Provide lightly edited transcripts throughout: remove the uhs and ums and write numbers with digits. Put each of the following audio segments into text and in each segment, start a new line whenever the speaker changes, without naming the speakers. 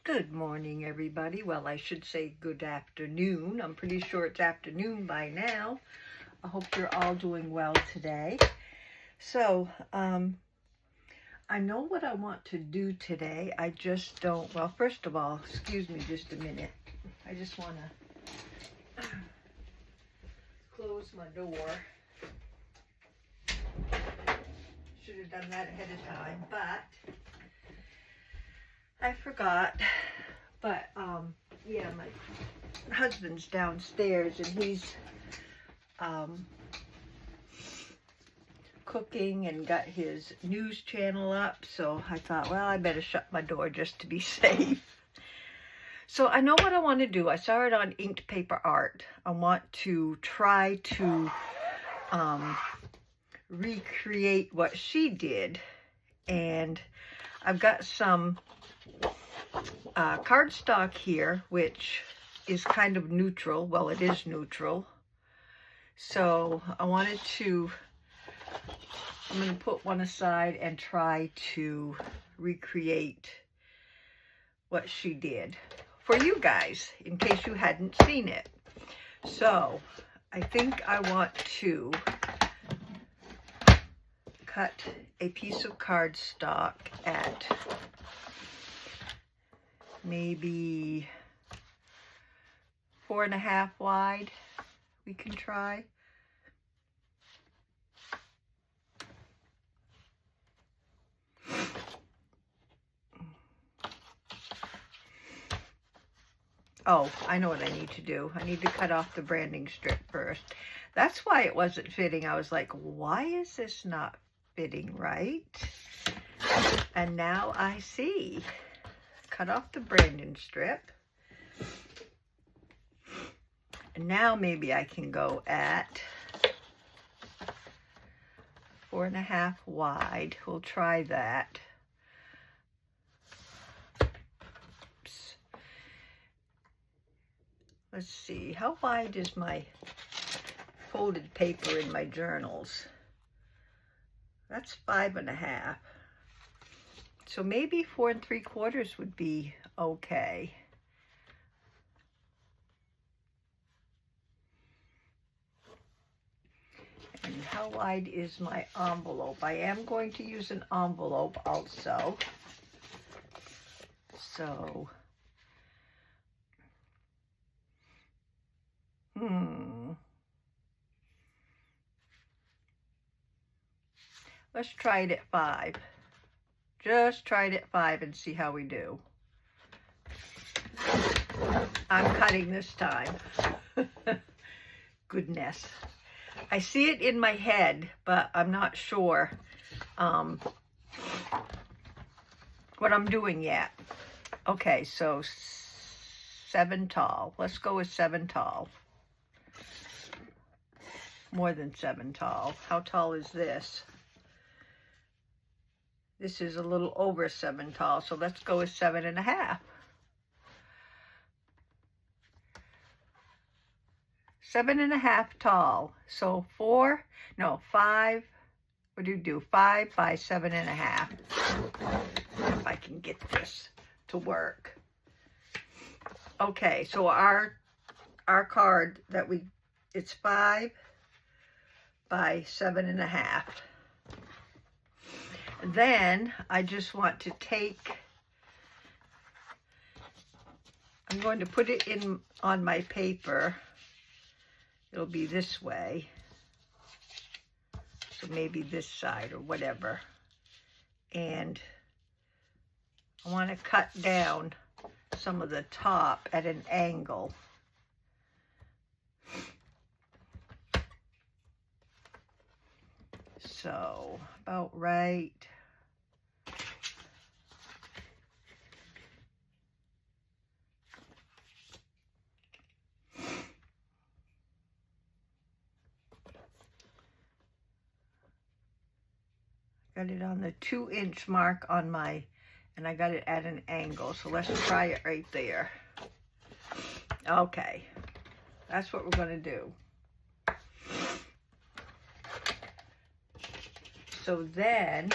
Good morning, everybody. Well, I should say good afternoon. I'm pretty sure it's afternoon by now. I hope you're all doing well today. So, I know what I want to do today. I just don't, well, first of all, excuse me just a minute. I just want to close my door. Should have done that ahead of time, but I forgot. But yeah, my husband's downstairs and he's cooking and got his news channel up, so I thought, well, I better shut my door just to be safe. So I know what I want to do. I saw it on InkPaperArt. I want to try to recreate what she did, and I've got some cardstock here, which is kind of neutral. Well, it is neutral. So I wanted to, I'm going to put one aside and try to recreate what she did for you guys, in case you hadn't seen it. So I think I want to cut a piece of cardstock at maybe 4.5 wide. We can try. Oh, I know what I need to do. I need to cut off the branding strip first. That's why it wasn't fitting. I was like, why is this not fitting right? And now I see. Cut off the branding strip. And now maybe I can go at 4.5 wide. We'll try that. Oops. Let's see, how wide is my folded paper in my journals? That's 5.5. So maybe 4 3/4 would be okay. And how wide is my envelope? I am going to use an envelope also. So, let's try it at 5. Just try it at 5 and see how we do. I'm cutting this time. Goodness. I see it in my head, but I'm not sure what I'm doing yet. Okay, so 7 tall. Let's go with 7 tall. More than 7 tall. How tall is this? This is a little over 7 tall, so let's go with 7.5. 7.5 tall. So 5. What do you do? 5 by 7.5. If I can get this to work. Okay, so our card that it's 5 by 7.5. Then I just want to take, I'm going to put it in on my paper. It'll be this way. So maybe this side or whatever. And I want to cut down some of the top at an angle. So about right. Got it on the 2-inch mark on my, and I got it at an angle. So let's try it right there. Okay, that's what we're going to do. So then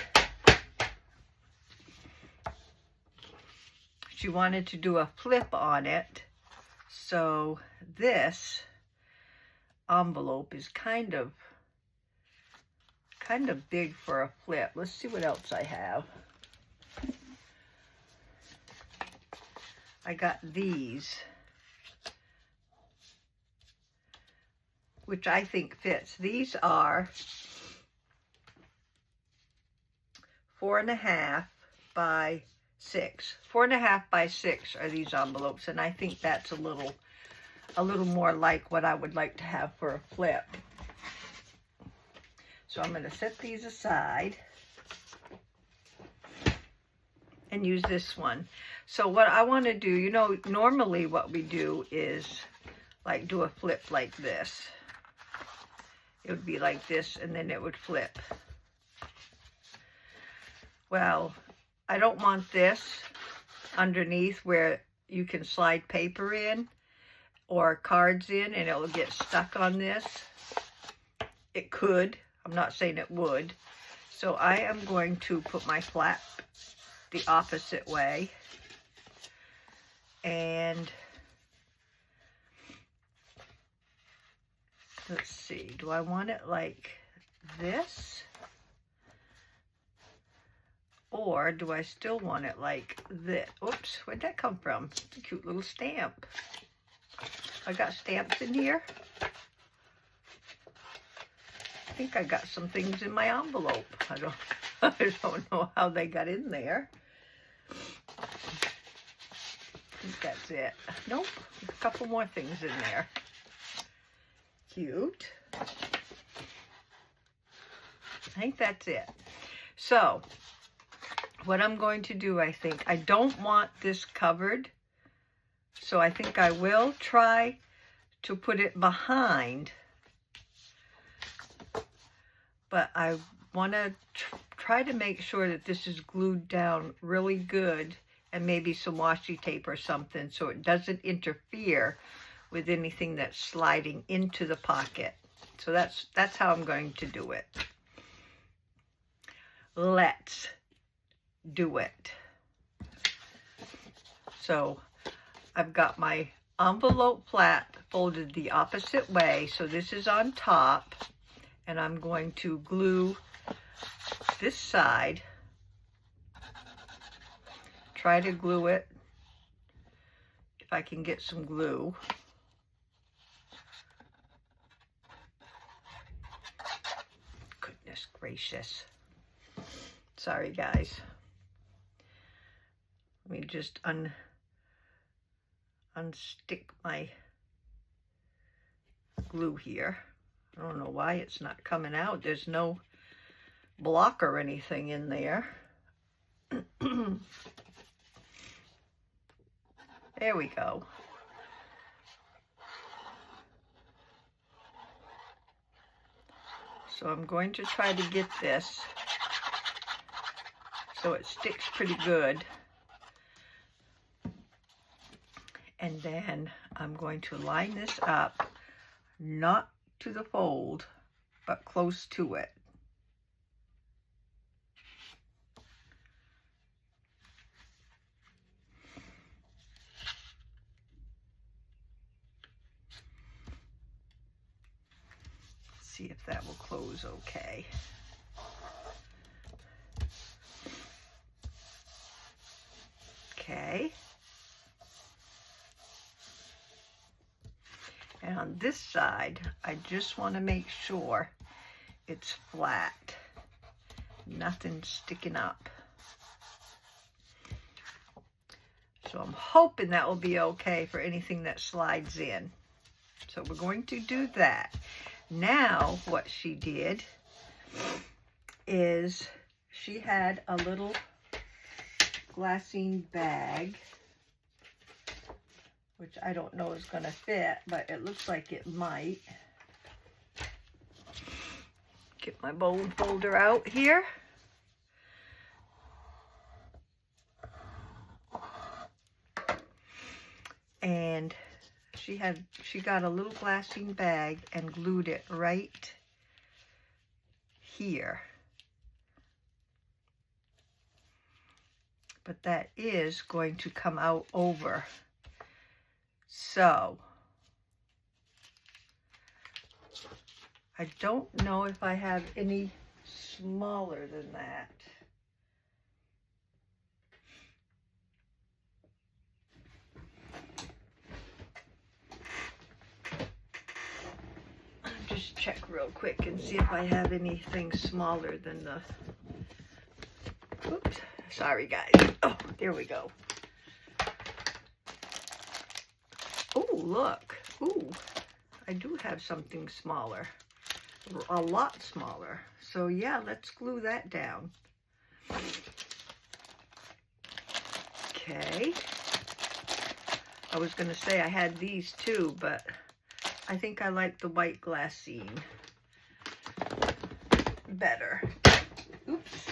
she wanted to do a flip on it. So this envelope is kind of big for a flip. Let's see what else I have. I got these, which I think fits. These are 4.5 by 6. 4.5 by 6 are these envelopes, and I think that's a little more like what I would like to have for a flip. So I'm going to set these aside and use this one. So what I want to do, you know, normally what we do is like do a flip like this. It would be like this, and then it would flip. Well, I don't want this underneath where you can slide paper in or cards in and it will get stuck on this. It could. I'm not saying it would. So I am going to put my flap the opposite way. And let's see, do I want it like this? Or do I still want it like this? Oops, where'd that come from? It's a cute little stamp. I got stamps in here. I think I got some things in my envelope. I don't know how they got in there. I think that's it. Nope, a couple more things in there. Cute. I think that's it. So, what I'm going to do, I think, I don't want this covered, so I think I will try to put it behind, but I want to try to make sure that this is glued down really good, and maybe some washi tape or something so it doesn't interfere with anything that's sliding into the pocket. So that's how I'm going to do it. Let's do it. So I've got my envelope flap folded the opposite way, so this is on top, and I'm going to glue this side. Try to glue it if I can get some glue. Goodness gracious. Sorry guys. Let me just unstick my glue here. I don't know why it's not coming out. There's no block or anything in there. There we go. So I'm going to try to get this so it sticks pretty good. And then I'm going to line this up, not to the fold, but close to it. See if that will close okay. Okay. And on this side, I just want to make sure it's flat. Nothing sticking up. So I'm hoping that will be okay for anything that slides in. So we're going to do that. Now what she did is she had a little glassine bag, which I don't know is going to fit, but it looks like it might. Get my bone folder out here. And she got a little glassine bag and glued it right here. but that is going to come out over. So I don't know if I have any smaller than that. I'll just check real quick and see if I have anything smaller than the, oops, sorry guys. Oh, there we go. Oh, look. Ooh, I do have something smaller. A lot smaller. So yeah, let's glue that down. Okay. I was going to say I had these too, but I think I like the white glassine better. Oops.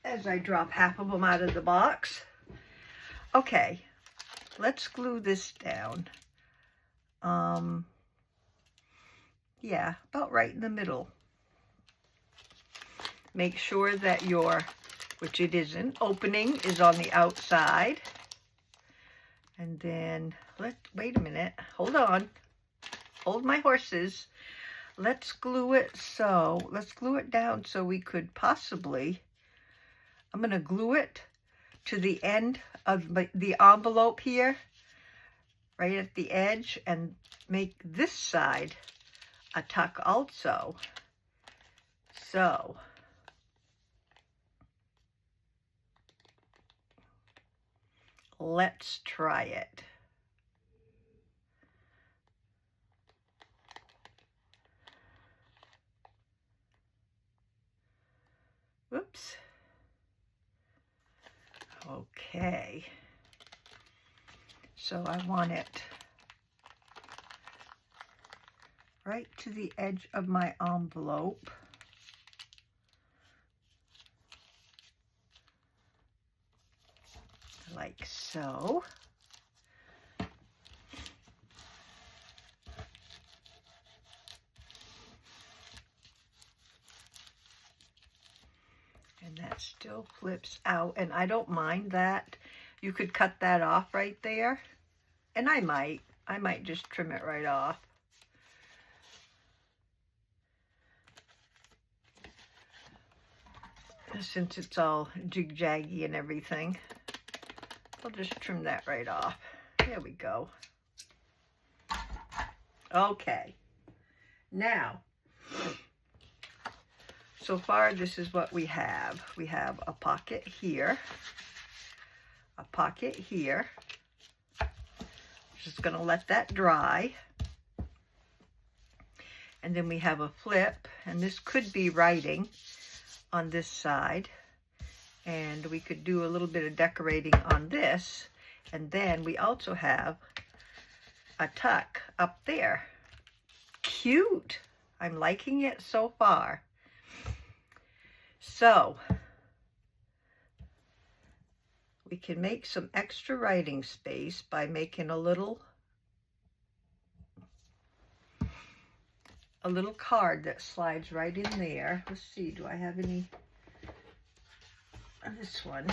As I drop half of them out of the box. Okay, let's glue this down. Yeah, about right in the middle. Make sure that your, which it isn't, opening is on the outside. And then, wait a minute, hold on. Hold my horses. Let's glue it down so we could possibly, I'm going to glue it to the end of the envelope here, right at the edge, and make this side a tuck also. So let's try it. Whoops. Okay. So I want it right to the edge of my envelope. Like so. And that still flips out, and I don't mind that. You could cut that off right there, and I might just trim it right off. Since it's all jig-jaggy and everything, I'll just trim that right off. There we go. Okay. Now, so far this is what we have. We have a pocket here, a pocket here. Just gonna let that dry. And then we have a flip, and this could be writing on this side, and we could do a little bit of decorating on this, and then we also have a tuck up there. Cute. I'm liking it so far. So we can make some extra writing space by making a little card that slides right in there. Let's see, do I have any? This one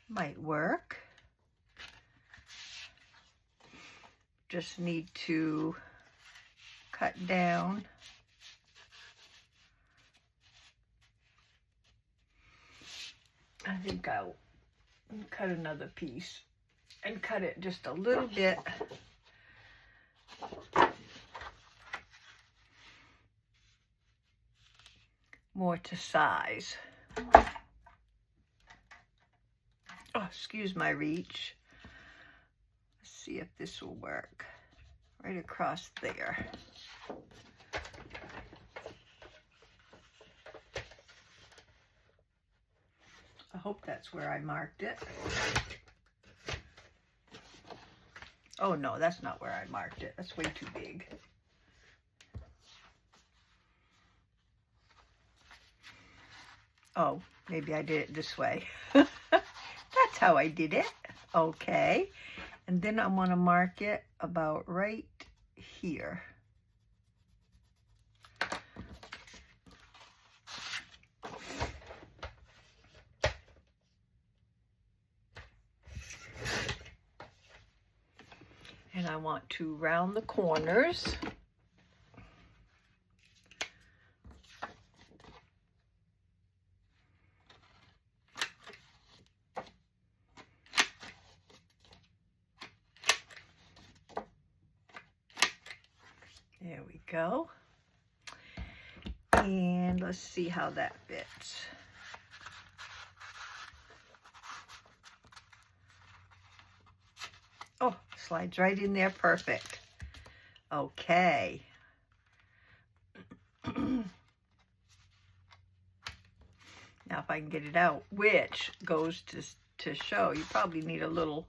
might work. Just need to cut down. I think I'll cut another piece and cut it just a little bit more to size. Oh, excuse my reach. Let's see if this will work. Right across there. I hope that's where I marked it. Oh no, that's not where I marked it. That's way too big. Oh, maybe I did it this way. That's how I did it. Okay. And then I want to mark it about right here. I want to round the corners. There we go. And let's see how that fits. Oh, slides right in there, perfect. Okay. Now if I can get it out, which goes to show, you probably need a little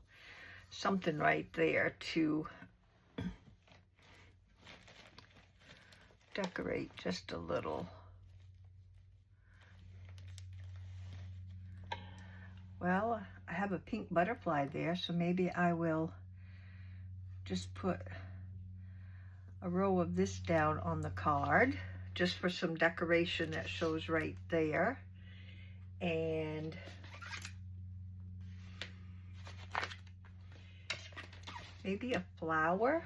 something right there to decorate just a little. Well, I have a pink butterfly there, so maybe I will just put a row of this down on the card just for some decoration that shows right there. And maybe a flower.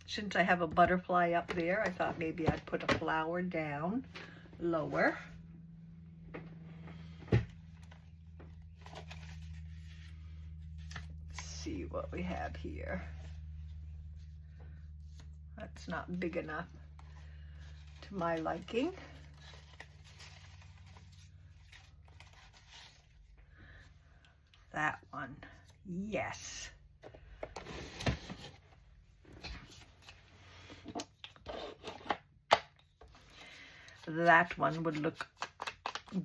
Since I have a butterfly up there, I thought maybe I'd put a flower down lower. Let's see what we have here. That's not big enough to my liking. That one, yes. That one would look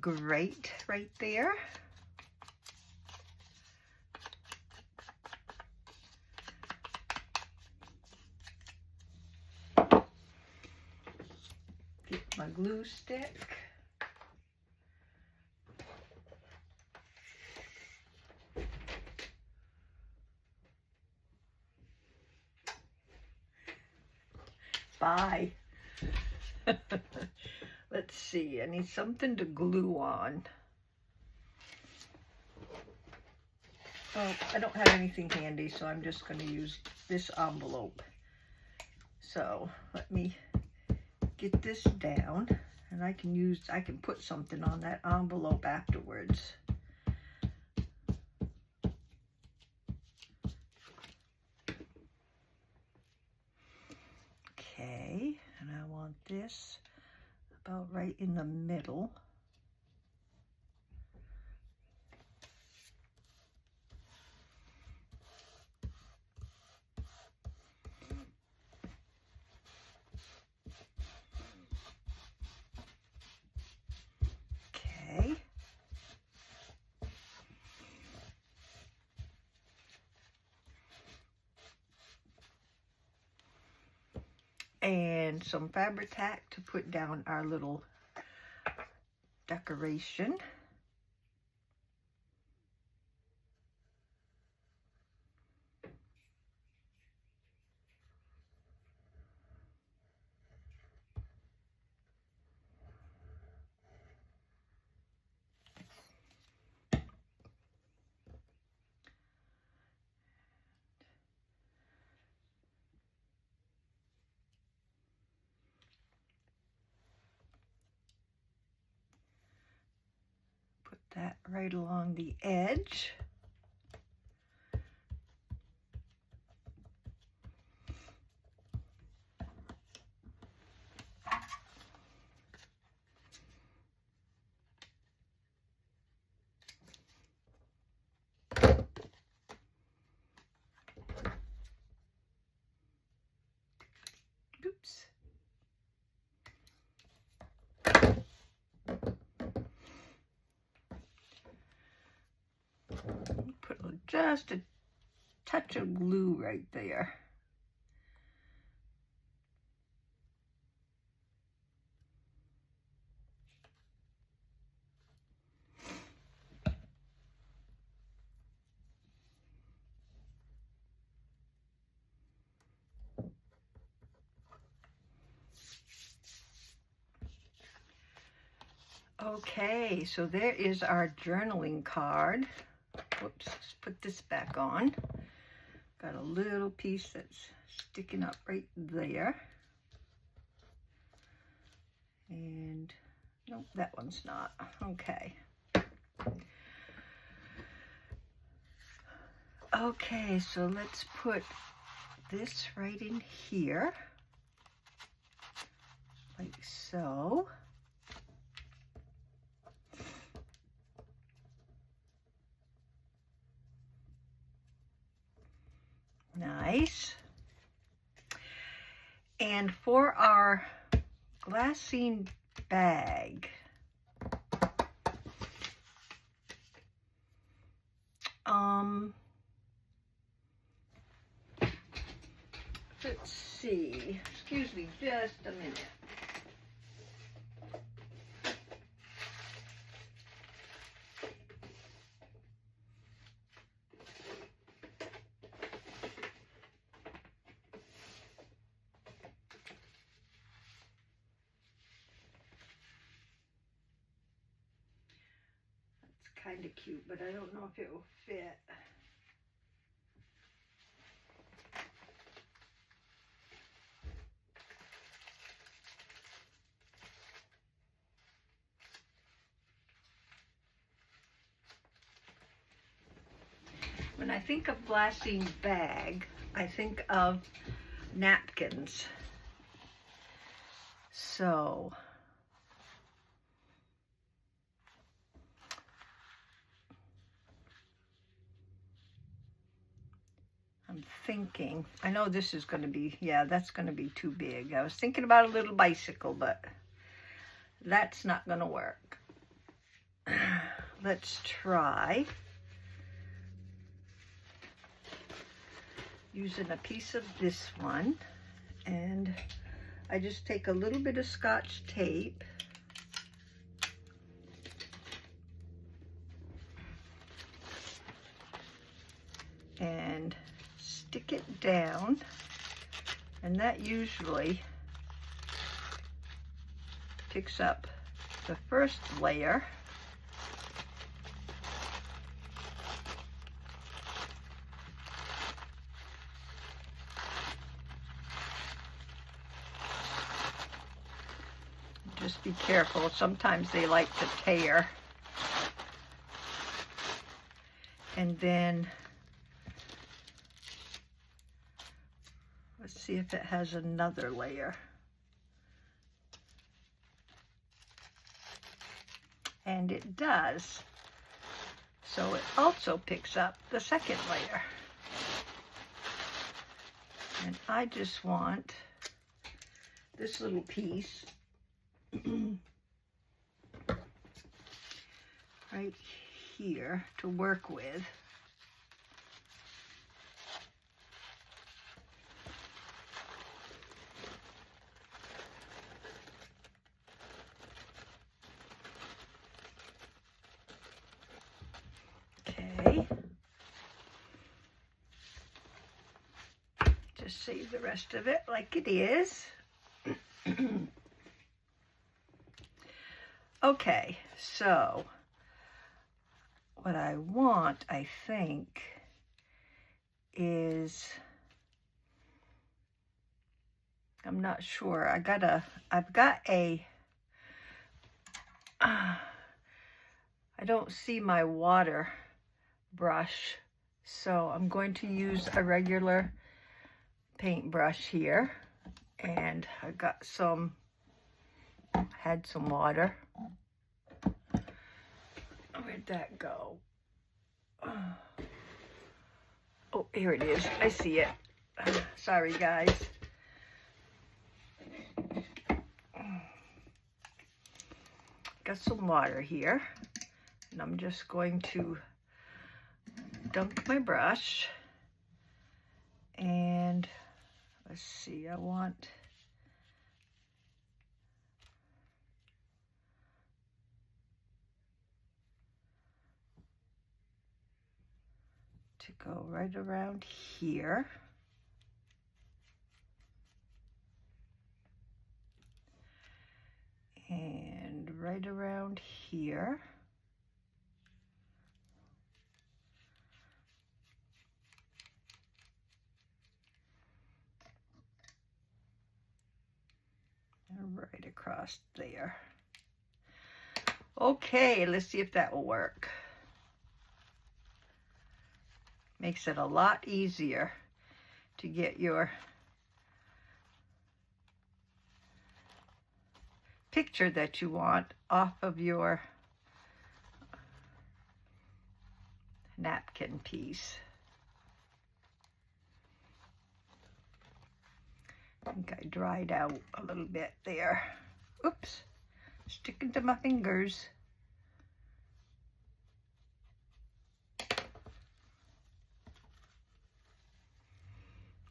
great right there. Get my glue stick. Bye. Let's see, I need something to glue on. Well, I don't have anything handy, so I'm just going to use this envelope. So let me get this down, and I can put something on that envelope afterwards. Okay, and I want this about right in the middle. Okay. And some fabric tack to put down our little decoration. That right along the edge. Oops. Put just a touch of glue right there. Okay, so there is our journaling card. Whoops, let's put this back on. Got a little piece that's sticking up right there. And nope, that one's not. Okay. Okay, so let's put this right in here, like so. Nice. And for our glassine bag, let's see, excuse me just a minute. That's kind of cute, but I don't know if it will fit. When I think of glassine bag, I think of napkins. So I'm thinking, I know this is going to be, yeah, that's going to be too big. I was thinking about a little bicycle, but that's not going to work. Let's try using a piece of this one, and I just take a little bit of Scotch tape and stick it down, and that usually picks up the first layer. Just be careful, sometimes they like to tear. And then let's see if it has another layer. And it does. So it also picks up the second layer. And I just want this little piece right here to work with. Okay. Just save the rest of it like it is. Okay, so what I want, I think, is, I'm not sure. I've got a, I don't see my water brush, so I'm going to use a regular paintbrush here, and I got some, had some water. Where'd that go? Oh, here it is. I see it. Sorry, guys. Got some water here, and I'm just going to dunk my brush, and let's see, I want to go right around here. And right around here. And right across there. Okay, let's see if that will work. Makes it a lot easier to get your picture that you want off of your napkin piece. I think I dried out a little bit there. Oops, sticking to my fingers.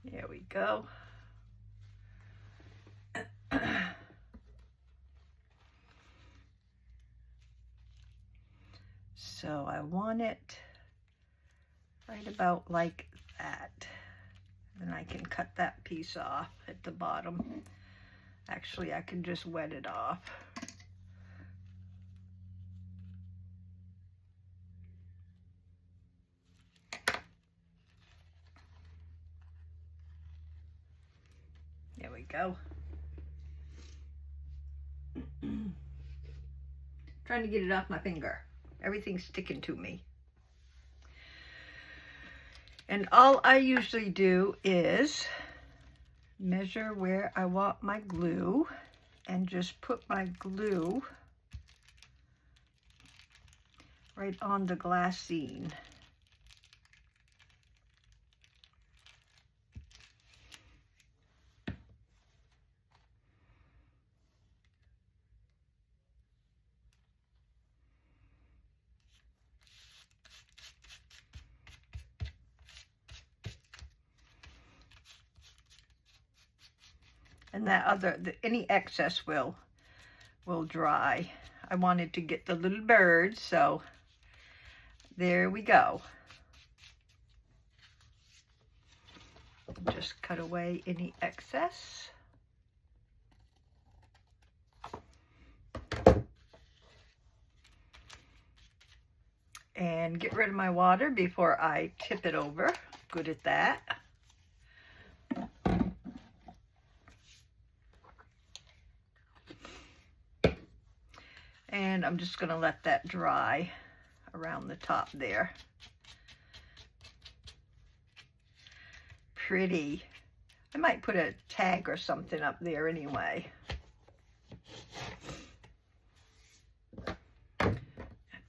There we go. So I want it right about like that. Then I can cut that piece off at the bottom. Actually, I can just wet it off. There we go. Trying to get it off my finger. Everything's sticking to me. And all I usually do is measure where I want my glue and just put my glue right on the glassine. And that any excess will dry. I wanted to get the little birds, so there we go. Just cut away any excess. And get rid of my water before I tip it over. Good at that. And I'm just going to let that dry around the top there. Pretty. I might put a tag or something up there anyway. I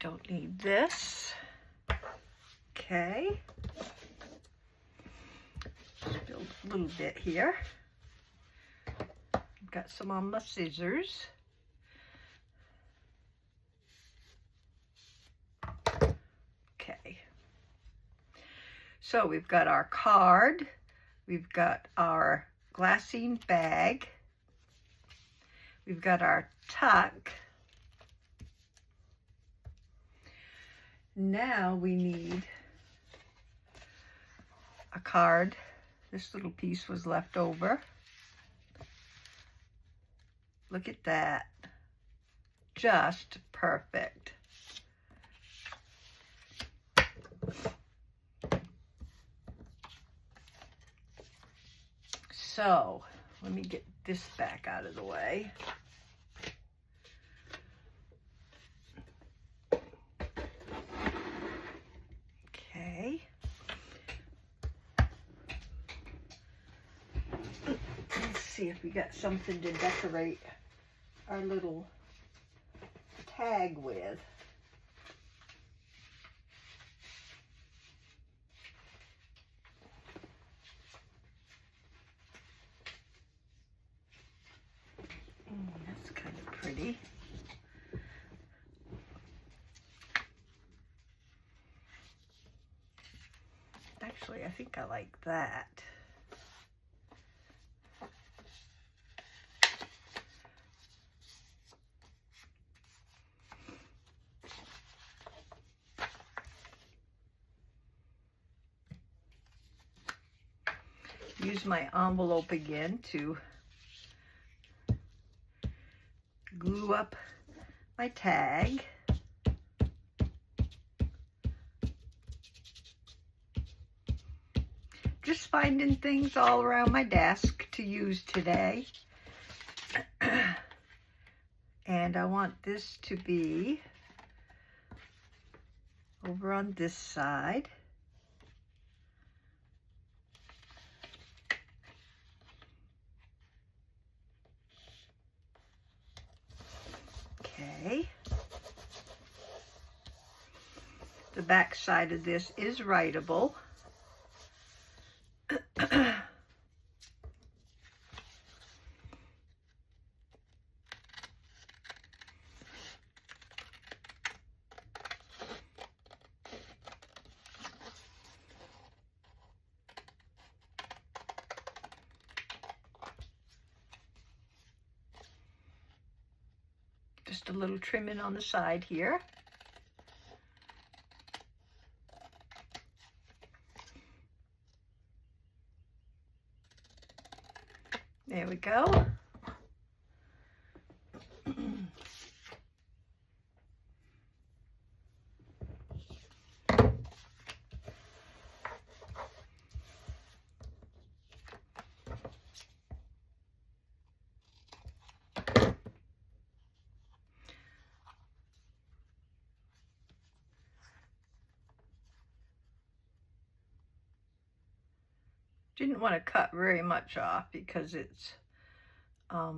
don't need this. Okay. Spilled a little bit here. I've got some on my scissors. So we've got our card, we've got our glassine bag, we've got our tuck. Now we need a card. This little piece was left over. Look at that. Just perfect. So, let me get this back out of the way. Okay. Let's see if we got something to decorate our little tag with. That's kind of pretty. Actually, I think I like that. Use my envelope again to glue up my tag. Just finding things all around my desk to use today. And I want this to be over on this side. Okay. The back side of this is writable. Just a little trimming on the side here. There we go. Didn't want to cut very much off because it's a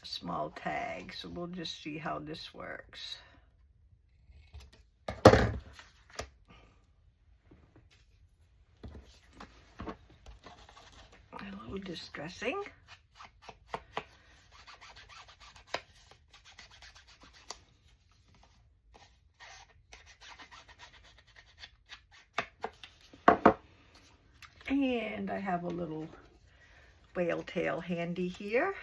small tag, so we'll just see how this works. A little distressing. And I have a little whale tail handy here.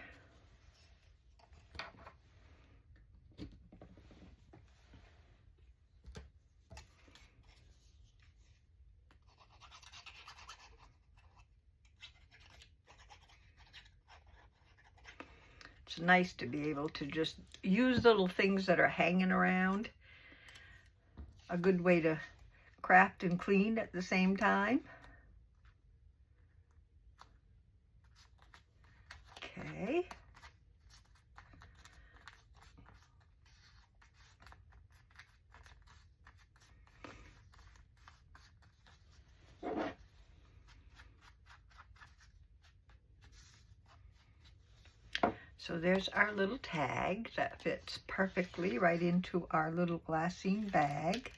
It's nice to be able to just use little things that are hanging around. A good way to craft and clean at the same time. Okay. So there's our little tag that fits perfectly right into our little glassine bag.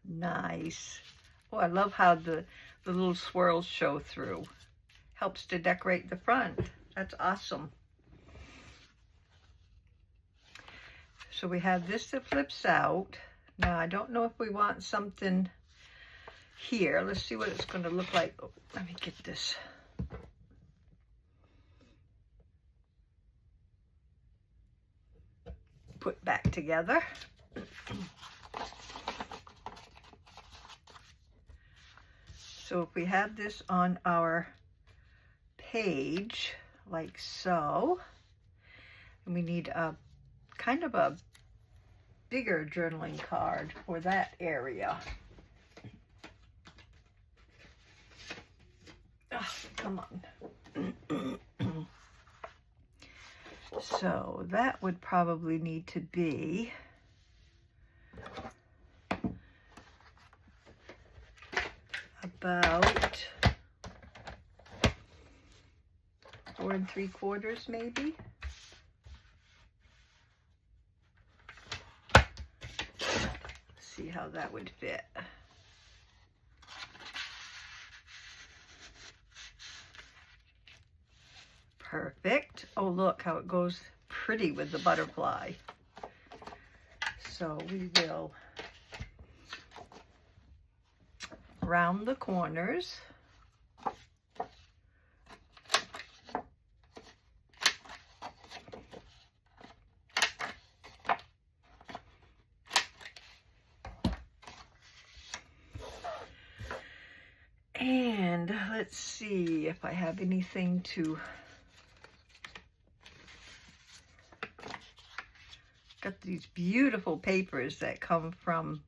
Nice. Oh, I love how the little swirls show through. Helps to decorate the front. That's awesome. So we have this that flips out. Now I don't know if we want something here. Let's see what it's going to look like. Oh, let me get this. Put back together. So if we have this on our page, like so, and we need a kind of a bigger journaling card for that area. Oh, come on. So that would probably need to be about 4 3/4 maybe. See how that would fit. Perfect. Oh, look how it goes pretty with the butterfly. So we will round the corners. And And let's see if I have anything to... Got these beautiful papers that come from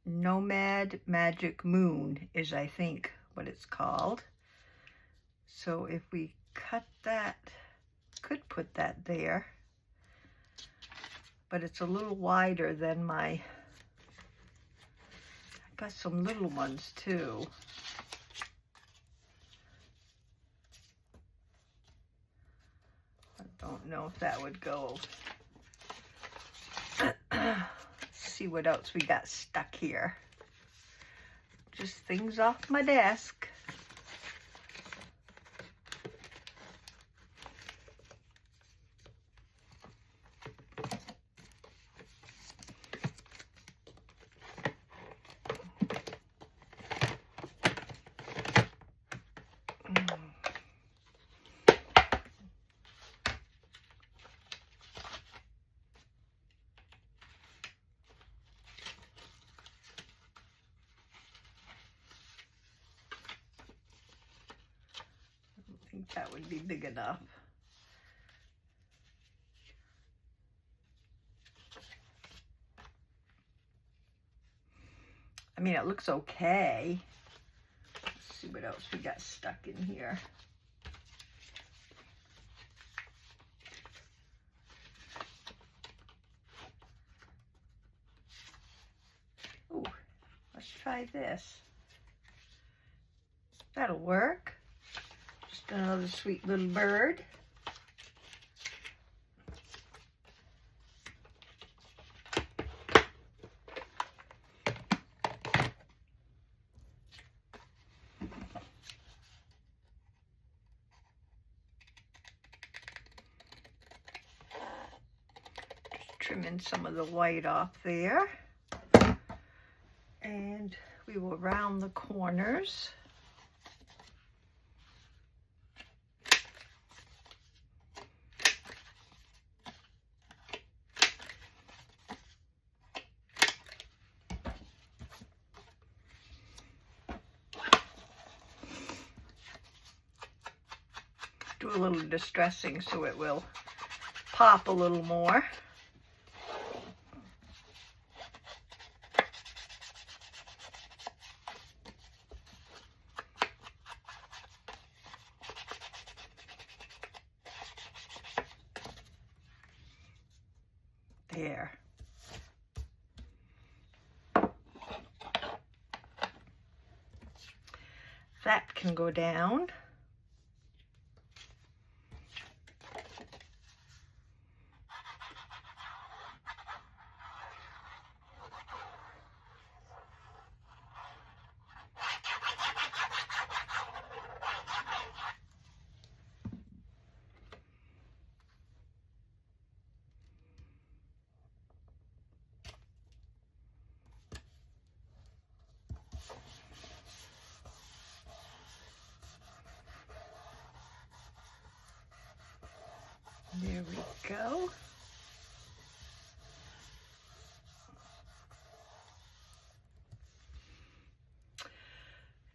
Nomad Magic Moon is, I think, what it's called. So if we cut that, could put that there, but it's a little wider than my, I got some little ones too. I don't know if that would go. See what else we got stuck here. Just things off my desk. That would be big enough. I mean, it looks okay. Let's see what else we got stuck in here. Ooh, let's try this. That'll work. Another sweet little bird. Just trimming some of the white off there. And we will round the corners. Do a little distressing so it will pop a little more. There. That can go down. There we go.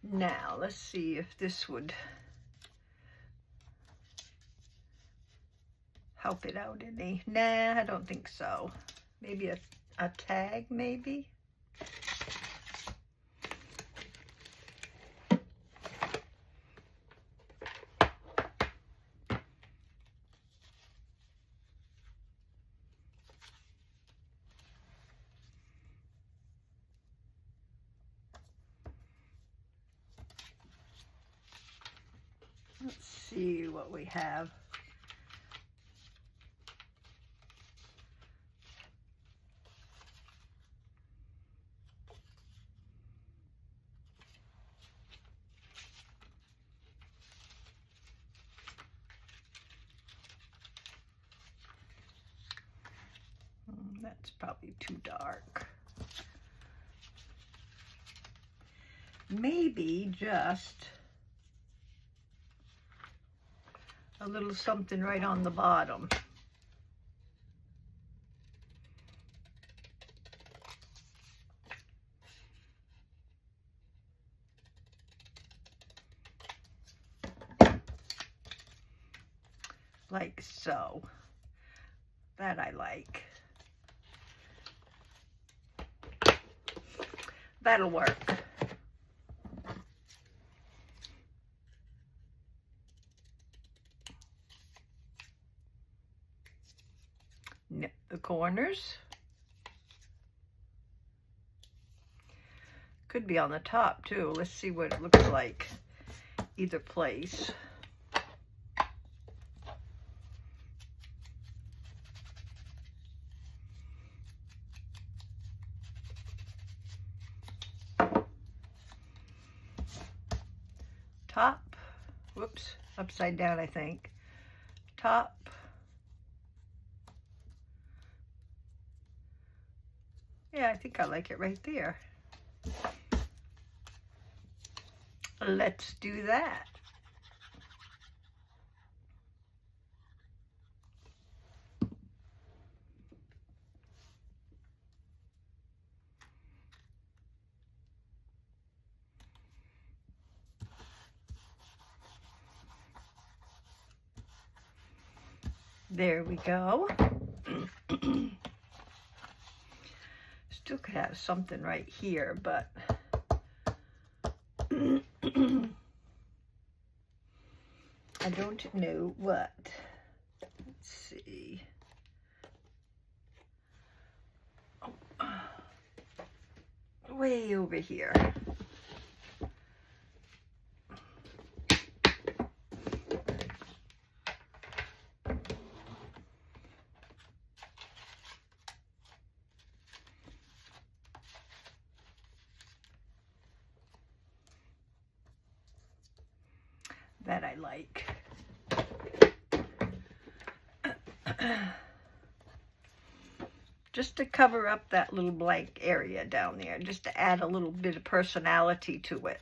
Now, let's see if this would help it out any. Nah, I don't think so. Maybe a tag, maybe? Let's see what we have. That's probably too dark. Maybe just a little something right on the bottom. like so. That I like. That'll work. Knit the corners. Could be on the top too. Let's see what it looks like either place. Top, whoops, upside down I think. Top, yeah, I think I like it right there. Let's do that. There we go. Still could have something right here, but I don't know what. Let's see. Oh, way over here. That I like. Just to cover up that little blank area down there, just to add a little bit of personality to it.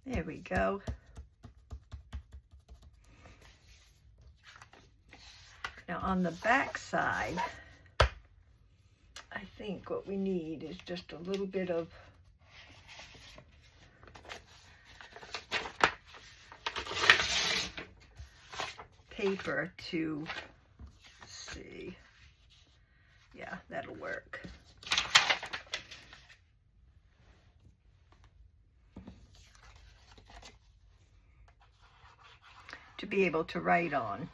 There we go. Now on the back side, I think what we need is just a little bit of paper to see. Yeah, that'll work. To be able to write on.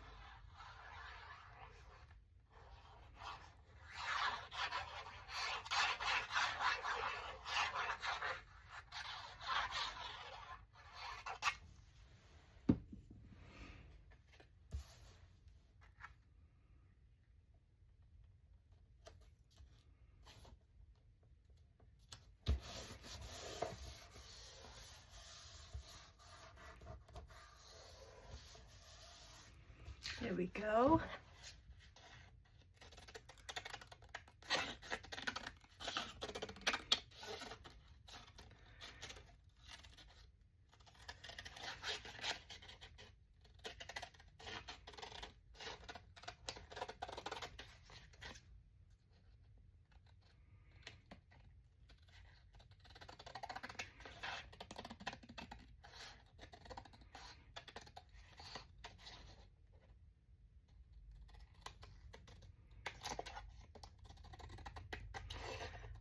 There we go.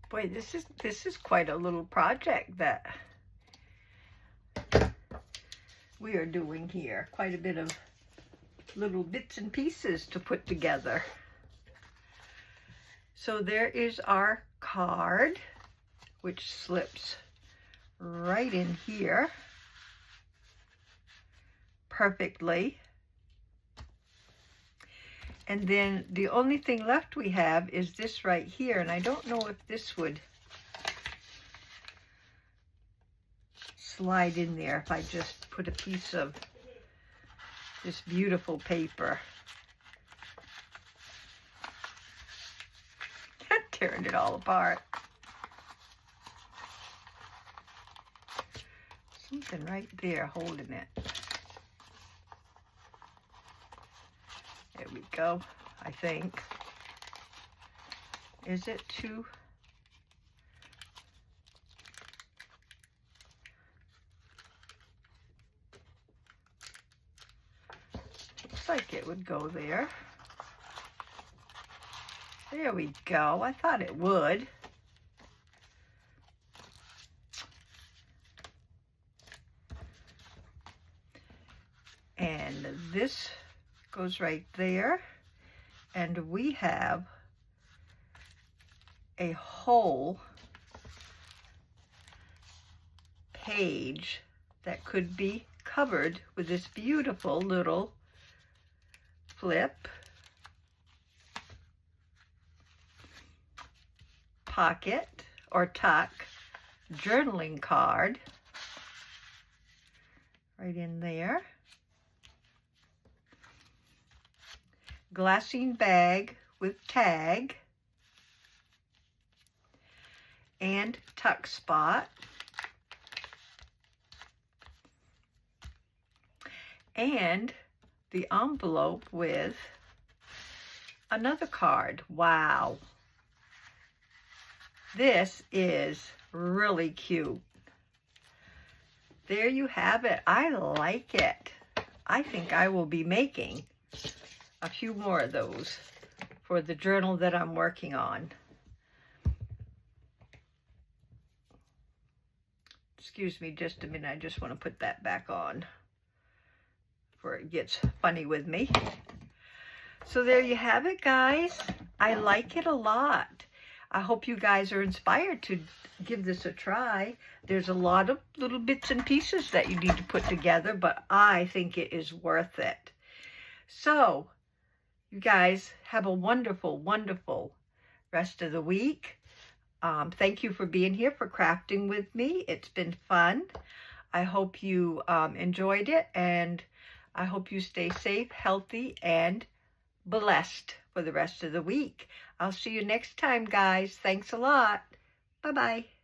Boy, this is quite a little project that we are doing here. Quite a bit of little bits and pieces to put together. So there is our card, which slips right in here perfectly. And then the only thing left we have is this right here, and I don't know if this would slide in there if I just put a piece of this beautiful paper. Tearing it all apart. Something right there holding it. There we go. I think. Is it too? Looks like it would go there. There we go. I thought it would. And this goes right there. And we have a whole page that could be covered with this beautiful little flip pocket or tuck journaling card right in there. Glassine bag with tag and tuck spot. And the envelope with another card. Wow. This is really cute. There you have it. I like it. I think I will be making a few more of those for the journal that I'm working on. Excuse me just a minute. I just want to put that back on before it gets funny with me. So there you have it, guys. I like it a lot. I hope you guys are inspired to give this a try. There's a lot of little bits and pieces that you need to put together, but I think it is worth it. So, you guys have a wonderful, wonderful rest of the week. Thank you for being here, for crafting with me. It's been fun. I hope you enjoyed it, and I hope you stay safe, healthy, and blessed for the rest of the week. I'll see you next time, guys. Thanks a lot. Bye-bye.